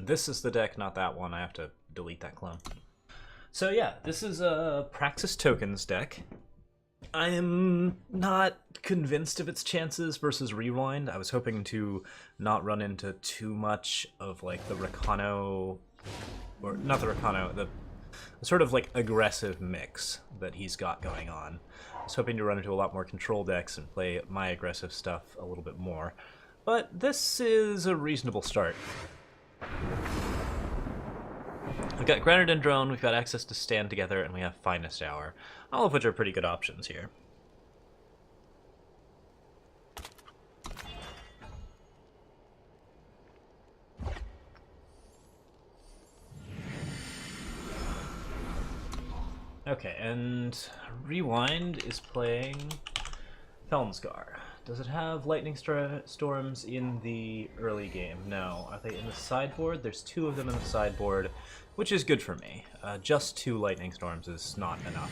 This is the deck, not that one. I have to delete that clone. So yeah, this is a Praxis Tokens deck. I am not convinced of its chances versus Rewind. I was hoping to not run into too much of like the Rakano, or not the Rakano, the sort of like aggressive mix that he's got going on. I was hoping to run into a lot more control decks and play my aggressive stuff a little bit more. But this is a reasonable start. We've got Granite and Drone, we've got access to Stand Together, and we have Finest Hour, all of which are pretty good options here. Okay, and Rewind is playing Felmscar. Does it have Lightning Storms in the early game? No. Are they in the sideboard? There's two of them in the sideboard, which is good for me. Just two Lightning Storms is not enough.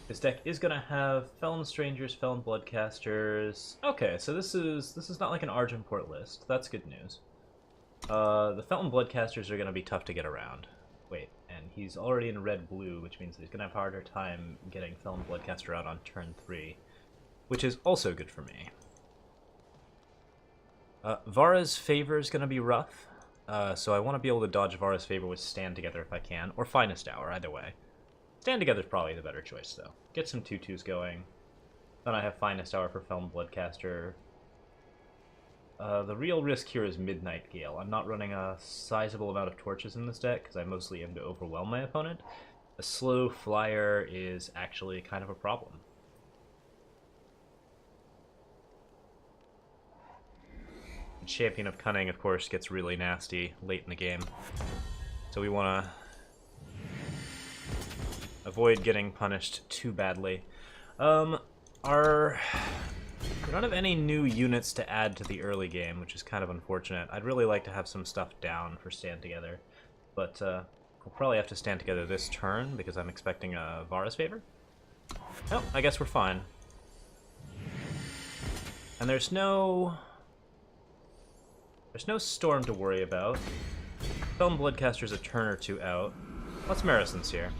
This deck is going to have Felon Strangers, Felon Bloodcasters. Okay, so this is not like an Argenport list. That's good news. The Felon Bloodcasters are going to be tough to get around. Wait, and he's already in red-blue, which means that he's going to have a harder time getting Felon Bloodcaster out on turn 3, which is also good for me. Vara's Favor is going to be rough, so I want to be able to dodge Vara's Favor with Stand Together if I can, or Finest Hour, either way. Stand Together is probably the better choice, though. Get some 2/2s going. Then I have Finest Hour for Felon Bloodcaster. The real risk here is Midnight Gale. I'm not running a sizable amount of torches in this deck, because I mostly aim to overwhelm my opponent. A slow flyer is actually kind of a problem. And Champion of Cunning, of course, gets really nasty late in the game. So we want to avoid getting punished too badly. We don't have any new units to add to the early game, which is kind of unfortunate. I'd really like to have some stuff down for Stand Together, but we'll probably have to Stand Together this turn because I'm expecting a Vara's Favor. Oh, I guess we're fine. And there's no Storm to worry about. Felon Bloodcaster's a turn or two out. What's Marison's here?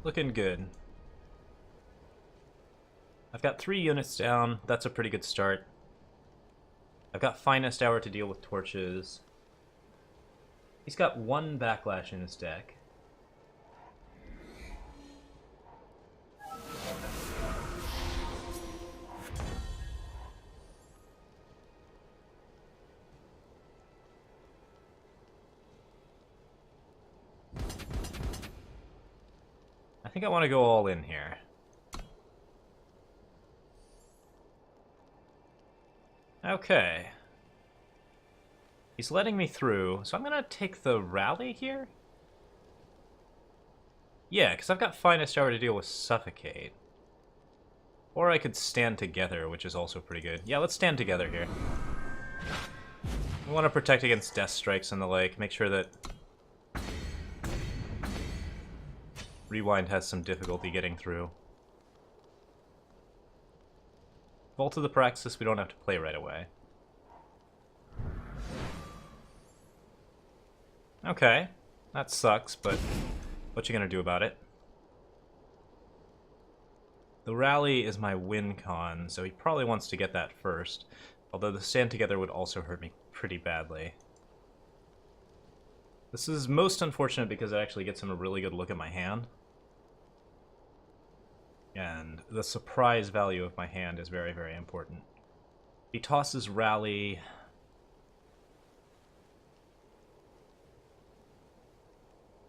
Looking good. I've got 3 units down. That's a pretty good start. I've got Finest Hour to deal with torches. He's got 1 backlash in his deck. I think I want to go all in here. Okay. He's letting me through, so I'm going to take the rally here? Yeah, because I've got Finest Hour to deal with Suffocate. Or I could Stand Together, which is also pretty good. Yeah, let's Stand Together here. We want to protect against Death Strikes and the like, make sure that Rewind has some difficulty getting through. Vault of the Praxis we don't have to play right away. Okay, that sucks, but what you gonna do about it? The rally is my win con, so he probably wants to get that first, although the Stand Together would also hurt me pretty badly. This is most unfortunate because it actually gets him a really good look at my hand. And the surprise value of my hand is very, very important. He tosses Rally.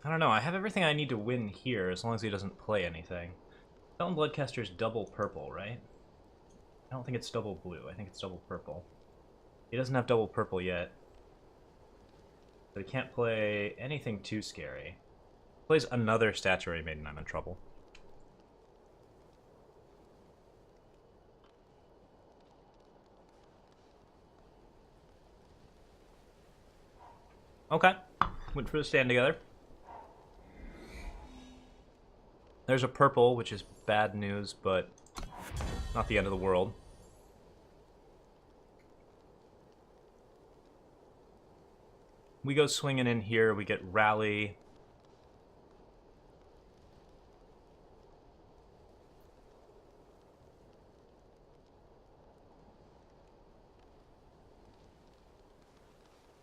I don't know, I have everything I need to win here as long as he doesn't play anything. Felon Bloodcaster's double purple, right? I don't think it's double blue, I think it's double purple. He doesn't have double purple yet. So he can't play anything too scary. Plays another Statuary Maiden, I'm in trouble. Okay, went for the Stand Together. There's a purple, which is bad news, but not the end of the world. We go swinging in here, we get Rally.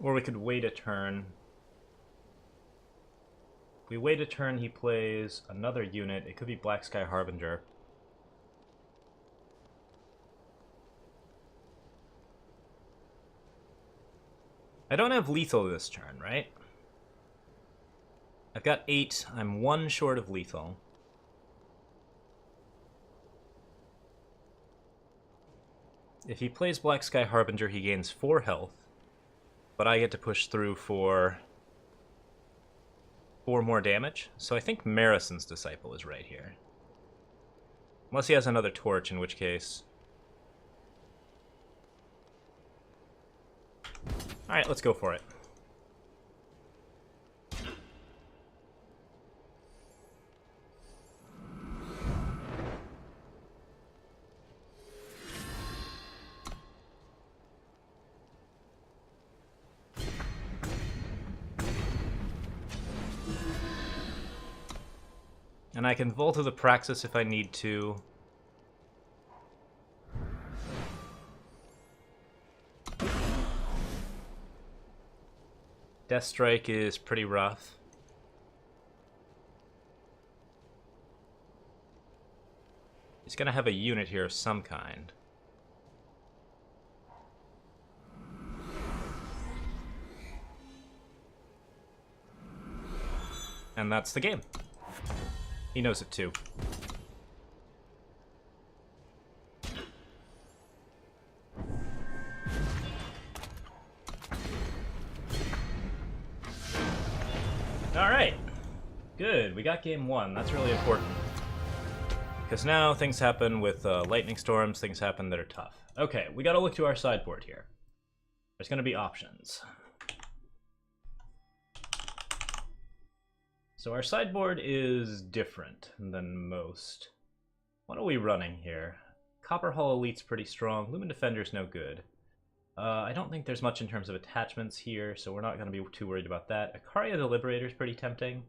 Or we could wait a turn. If we wait a turn, he plays another unit. It could be Black Sky Harbinger. I don't have lethal this turn, right? I've got 8. I'm 1 short of lethal. If he plays Black Sky Harbinger, he gains 4 health. But I get to push through for 4 more damage. So I think Marison's Disciple is right here. Unless he has another torch, in which case... Alright, let's go for it. And I can Vault of the Praxis if I need to. Death Strike is pretty rough. He's gonna have a unit here of some kind. And that's the game. He knows it too. Alright. Good, we got game 1. That's really important. Because now things happen with lightning storms, things happen that are tough. Okay, we gotta look to our sideboard here. There's gonna be options. So our sideboard is different than most. What are we running here? Copper Hall Elite's pretty strong. Lumen Defender's no good. I don't think there's much in terms of attachments here, so we're not going to be too worried about that. Ikaria the Liberator's pretty tempting.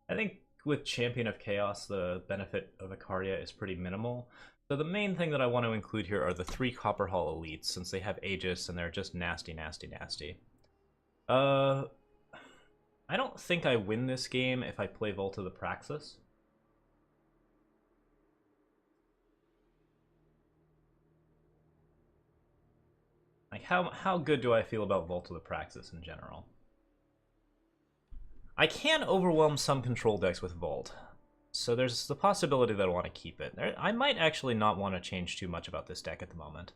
I think with Champion of Chaos, the benefit of Ikaria is pretty minimal. So the main thing that I want to include here are the 3 Copper Hall Elites, since they have Aegis and they're just nasty, nasty, nasty. I don't think I win this game if I play Vault of the Praxis. Like, how good do I feel about Vault of the Praxis in general? I can overwhelm some control decks with Vault, so there's the possibility that I want to keep it. I might actually not want to change too much about this deck at the moment.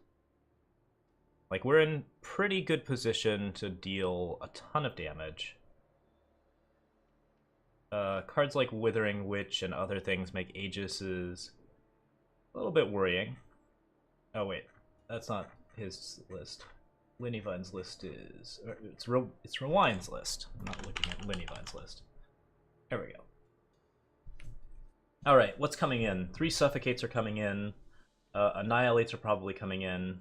Like, we're in pretty good position to deal a ton of damage. Cards like Withering Witch and other things make Aegises a little bit worrying. Oh wait, that's not his list. Linnyvine's list is... It's Rewind's list. I'm not looking at Linnyvine's list. There we go. Alright, what's coming in? 3 Suffocates are coming in. Annihilates are probably coming in.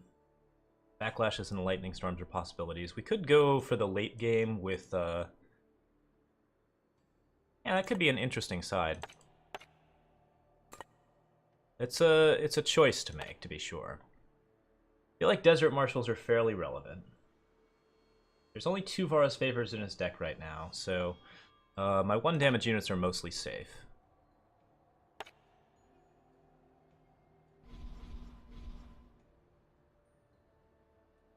Backlashes and Lightning Storms are possibilities. We could go for the late game with... Yeah, that could be an interesting side. It's a choice to make, to be sure. I feel like Desert Marshals are fairly relevant. There's only 2 Varus Favors in his deck right now, so my 1 damage units are mostly safe.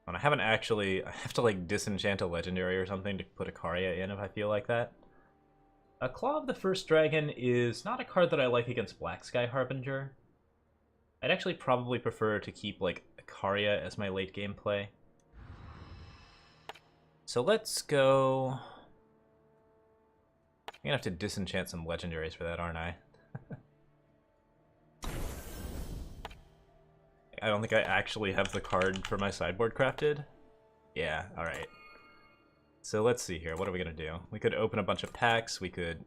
And I haven't actually... I have to, like, disenchant a legendary or something to put Ikaria in if I feel like that. A Claw of the First Dragon is not a card that I like against Black Sky Harbinger. I'd actually probably prefer to keep, like, Ikaria as my late game play. So let's go... I'm gonna have to disenchant some legendaries for that, aren't I? I don't think I actually have the card for my sideboard crafted. Yeah, alright. So let's see here, what are we gonna do? We could open a bunch of packs, we could...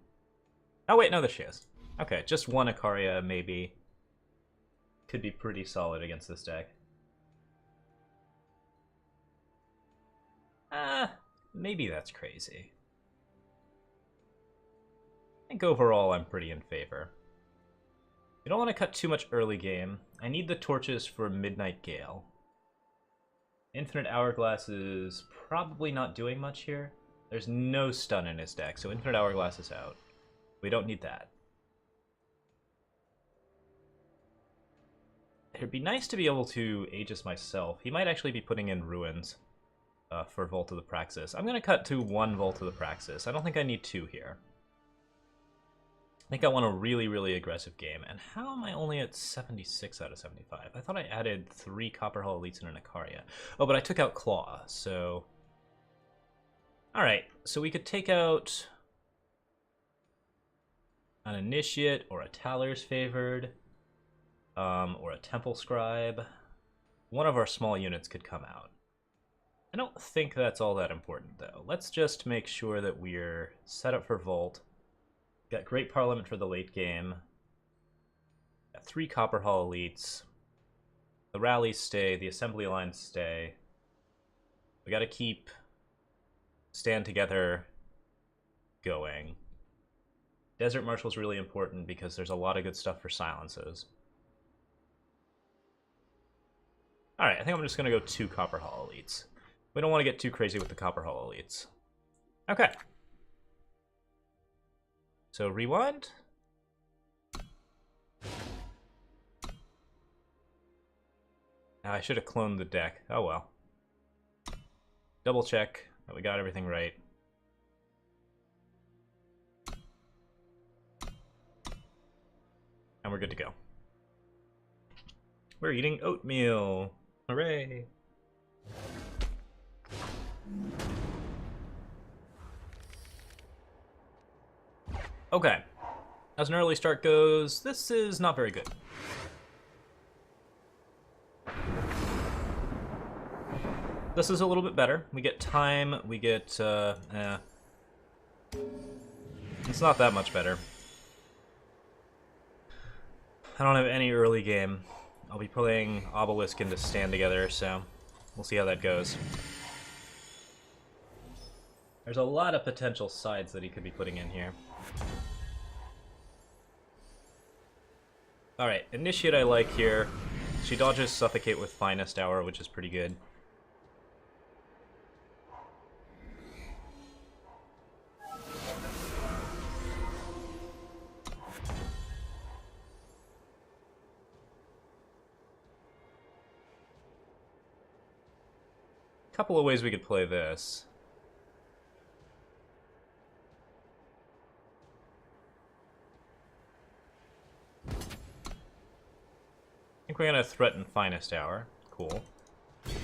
Oh wait, no, there she is. Okay, just one Ikaria, maybe. Could be pretty solid against this deck. Maybe that's crazy. I think overall I'm pretty in favor. You don't want to cut too much early game. I need the torches for Midnight Gale. Infinite Hourglass is probably not doing much here. There's no stun in his deck, so Infinite Hourglass is out. We don't need that. It'd be nice to be able to Aegis myself. He might actually be putting in Ruins for Vault of the Praxis. I'm going to cut to 1 Vault of the Praxis. I don't think I need 2 here. I think I want a really, really aggressive game. And how am I only at 76 out of 75? I thought I added 3 Copper Hall Elites and an Ikaria. Oh, but I took out Claw, so... Alright, so we could take out an Initiate, or a Taller's Favored, or a Temple Scribe. One of our small units could come out. I don't think that's all that important, though. Let's just make sure that we're set up for Vault. Got Great Parliament for the late game. Got 3 Copper Hall Elites. The rallies stay, the assembly lines stay. We gotta keep Stand Together going. Desert Marshal's really important because there's a lot of good stuff for silences. Alright, I think I'm just gonna go 2 Copper Hall Elites. We don't want to get too crazy with the Copper Hall Elites. Okay. So, rewind. I should have cloned the deck. Oh well. Double check that we got everything right. And we're good to go. We're eating oatmeal. Hooray! Okay. As an early start goes, this is not very good. This is a little bit better. We get time, we get, It's not that much better. I don't have any early game. I'll be playing Obelisk into Stand Together, so we'll see how that goes. There's a lot of potential sides that he could be putting in here. Alright, Initiate I like here. She dodges Suffocate with Finest Hour, which is pretty good. Couple of ways we could play this. I think we're gonna threaten Finest Hour. Cool. And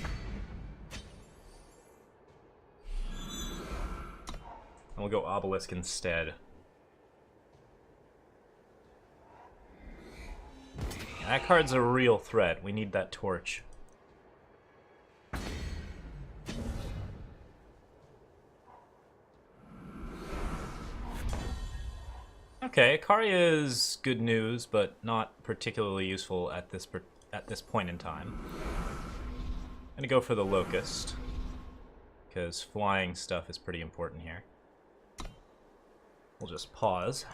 we'll go Obelisk instead. That card's a real threat. We need that torch. Okay, Ikaria is good news, but not particularly useful at this point in time. I'm gonna go for the Locust, because flying stuff is pretty important here. We'll just pause.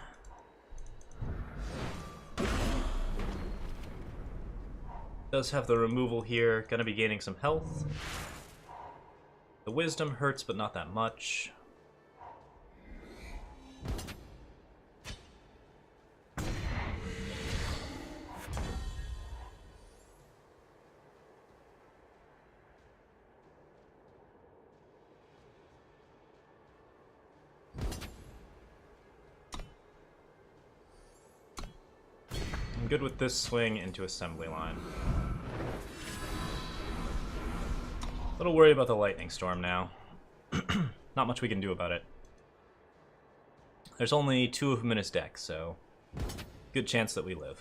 Does have the removal here, gonna be gaining some health. The Wisdom hurts, but not that much. Good with this swing into assembly line. A little worried about the lightning storm now. Not much we can do about it. There's only 2 of them in his deck, so good chance that we live.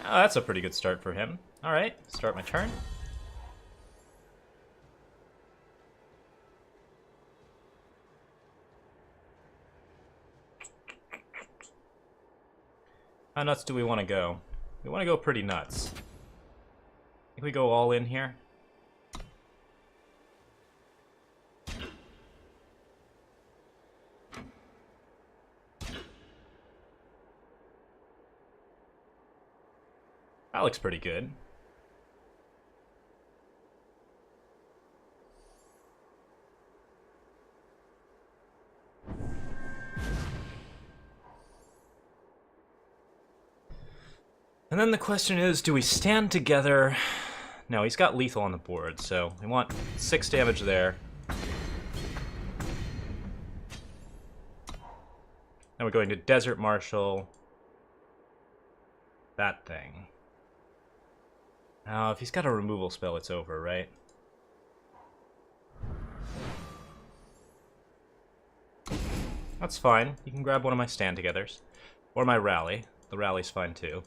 Oh, that's a pretty good start for him. Alright, start my turn. How nuts do we want to go? We want to go pretty nuts. Think we go all in here? That looks pretty good. And then the question is, do we stand together? No, he's got lethal on the board, so we want 6 damage there. Then we're going to Desert Marshal. That thing. Now, if he's got a removal spell, it's over, right? That's fine. You can grab one of my stand-togethers. Or my rally. The rally's fine, too.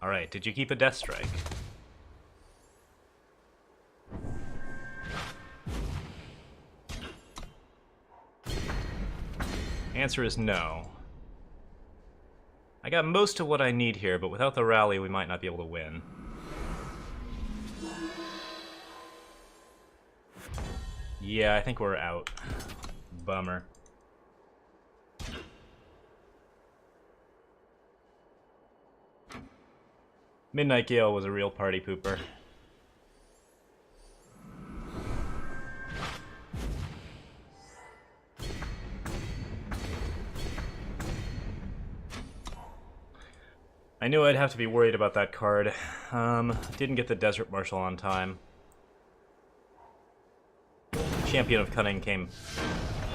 Alright, did you keep a Death Strike? Answer is no. I got most of what I need here, but without the rally, we might not be able to win. Yeah, I think we're out. Bummer. Midnight Gale was a real party pooper. I knew I'd have to be worried about that card. Didn't get the Desert Marshal on time. Champion of Cunning came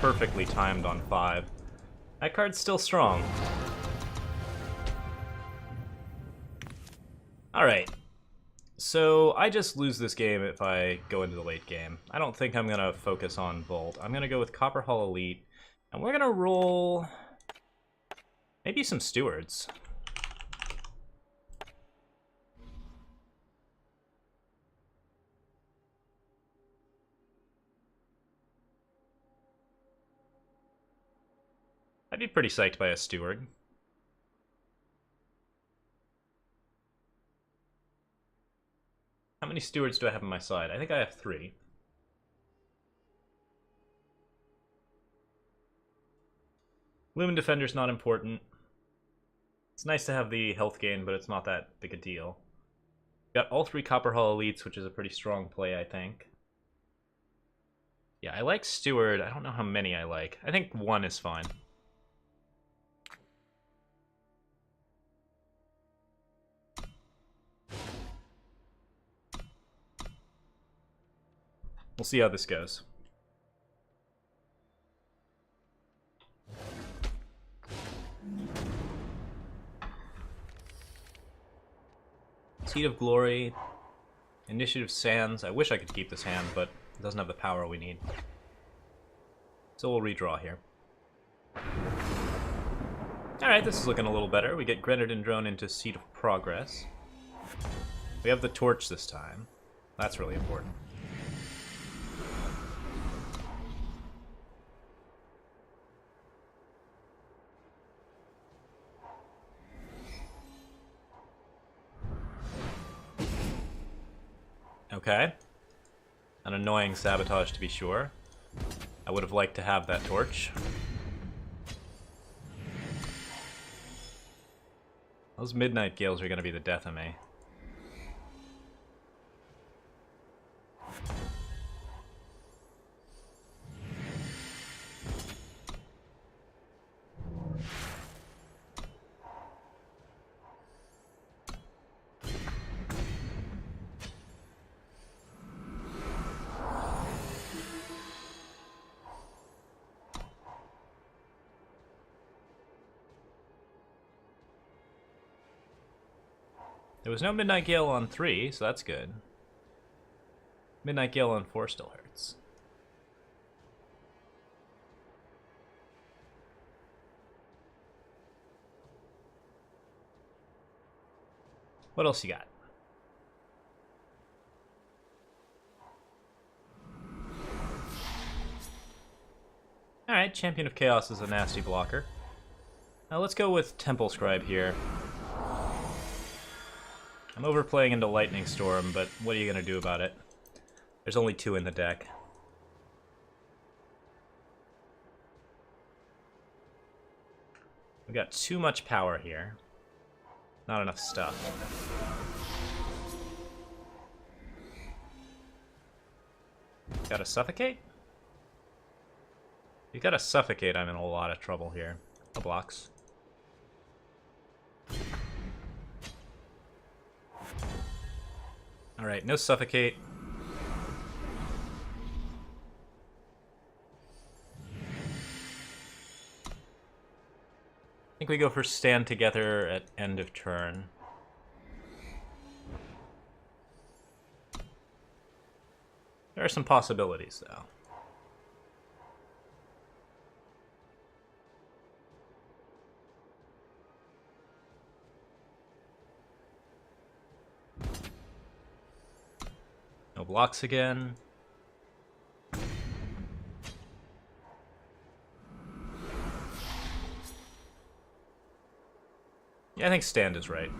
perfectly timed on 5. That card's still strong. Alright. So, I just lose this game if I go into the late game. I don't think I'm going to focus on Bolt. I'm going to go with Copper Hall Elite. And we're going to roll maybe some Stewards. I'd be pretty psyched by a Steward. How many Stewards do I have on my side? I think I have 3. Lumen Defender's not important. It's nice to have the health gain, but it's not that big a deal. Got all 3 Copper Hall Elites, which is a pretty strong play, I think. Yeah, I like Steward. I don't know how many I like. I think 1 is fine. We'll see how this goes. Seed of Glory, Initiative Sands. I wish I could keep this hand, but it doesn't have the power we need. So we'll redraw here. Alright, this is looking a little better. We get Grenadin Drone into Seed of Progress. We have the Torch this time. That's really important. Okay. An annoying sabotage, to be sure. I would have liked to have that torch. Those Midnight Gales are going to be the death of me. There was no Midnight Gale on 3, so that's good. Midnight Gale on 4 still hurts. What else you got? Alright, Champion of Chaos is a nasty blocker. Now let's go with Temple Scribe here. I'm overplaying into Lightning Storm, but what are you going to do about it? There's only 2 in the deck. We got too much power here. Not enough stuff. Gotta suffocate? You gotta suffocate, I'm in a lot of trouble here. No blocks. Alright, no suffocate. I think we go for stand together at end of turn. There are some possibilities, though. No blocks again. Yeah, I think stand is right.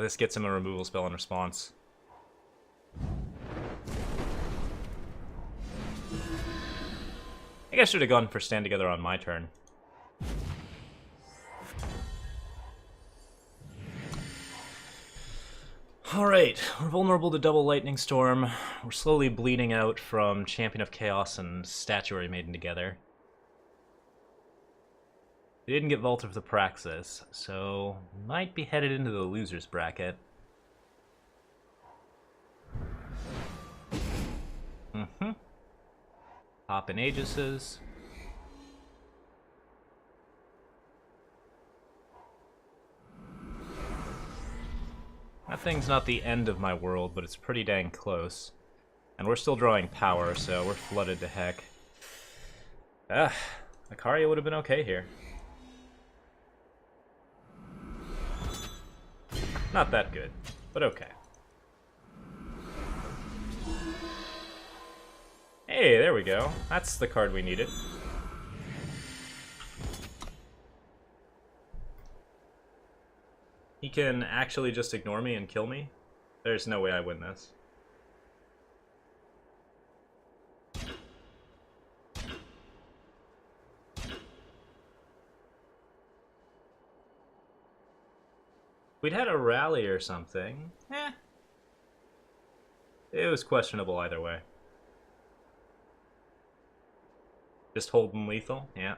This gets him a removal spell in response. I think I should have gone for stand together on my turn. Alright, we're vulnerable to double Lightning Storm. We're slowly bleeding out from Champion of Chaos and Statuary Maiden together. We didn't get Vault of the Praxis, so might be headed into the loser's bracket. Hop in Aegises. That thing's not the end of my world, but it's pretty dang close. And we're still drawing power, so we're flooded to heck. Ikaria would have been okay here. Not that good, but okay. Hey, there we go. That's the card we needed. He can actually just ignore me and kill me? There's no way I win this. We'd had a rally or something. It was questionable either way. Just hold him lethal? Yeah.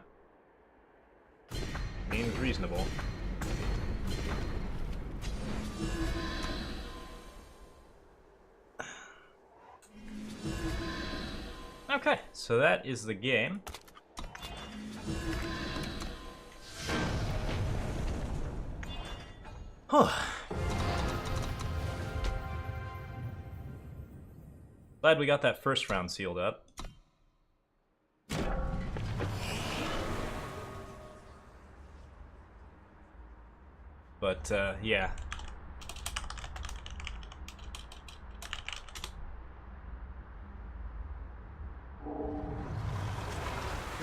Seems reasonable. Okay, so that is the game. Glad we got that first round sealed up. But, yeah.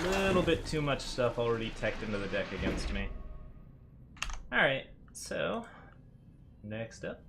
A little bit too much stuff already teched into the deck against me. Alright, so, next up.